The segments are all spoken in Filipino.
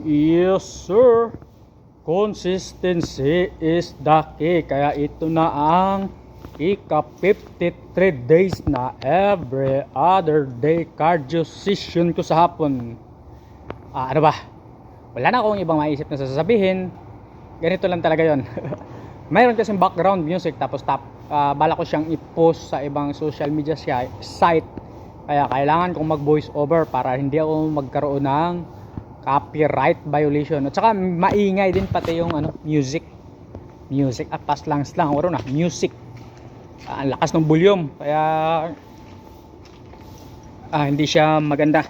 Yes, sir. Consistency is the key. Kaya ito na ang ika-53 days na every other day cardio session ko sa hapon. Ano ba? Wala na akong ibang maisip na sasabihin. Ganito lang talaga yon. Mayroon kasing background music tapos bala ko siyang i-post sa ibang social media site. Kaya kailangan kong mag voice over para hindi ako magkaroon ng copyright violation. At saka maingay din pati yung music at paslangs lang oro na music. Ang lakas ng volume kaya hindi siya maganda.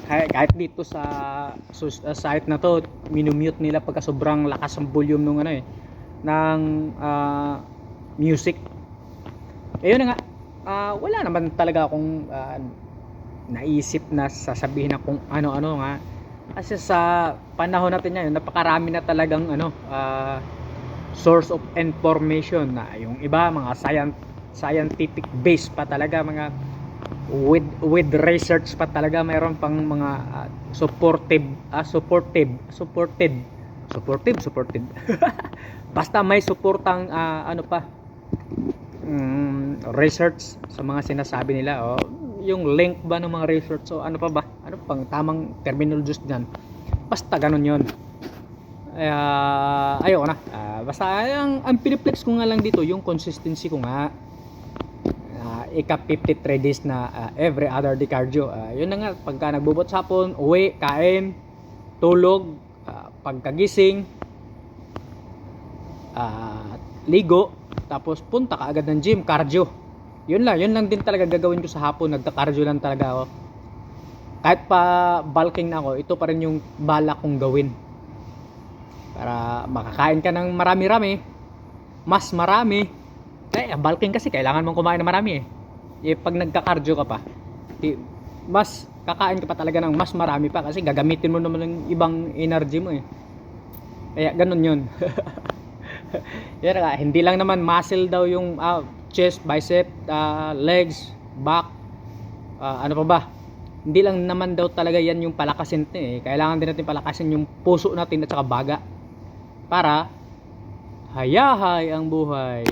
Kahit dito sa site na to minumute nila pagka sobrang lakas ng volume ng music. Ayun na nga, wala naman talaga akong naisip na sasabihin na kung ano-ano nga. Kasi sa panahon natin ngayon, napakarami na talagang source of information na yung iba mga scientific base pa talaga, mga with research pa talaga, mayroon pang mga supported basta may suportang research sa mga sinasabi nila. Yung link ba ng mga research, so ano pang tamang terminology diyan, basta ganun yon. Ayoko na, basta ang piniplex ko nga lang dito yung consistency ko nga. Ika-53 days na every other day cardio. Yun na nga, pagka nagbubot sa hapon, uwi, kain, tulog, pagkagising, ligo, tapos punta ka agad ng gym, cardio. Yun lang din talaga gagawin ko sa hapon. Nagka-cardio lang talaga ako. Kahit pa bulking na ako, ito pa rin yung balak kong gawin. Para makakain ka ng marami-rami, mas marami. Bulking kasi kailangan mong kumain ng marami pag nagka-cardio ka pa, mas kakain ka pa talaga ng mas marami pa kasi gagamitin mo naman ng ibang energy mo Kaya ganun yun. Hindi lang naman muscle daw yung chest, bicep, legs, back, ano pa ba, hindi lang naman daw talaga yan yung palakasin kailangan din natin palakasin yung puso natin at saka baga para hayahay ang buhay.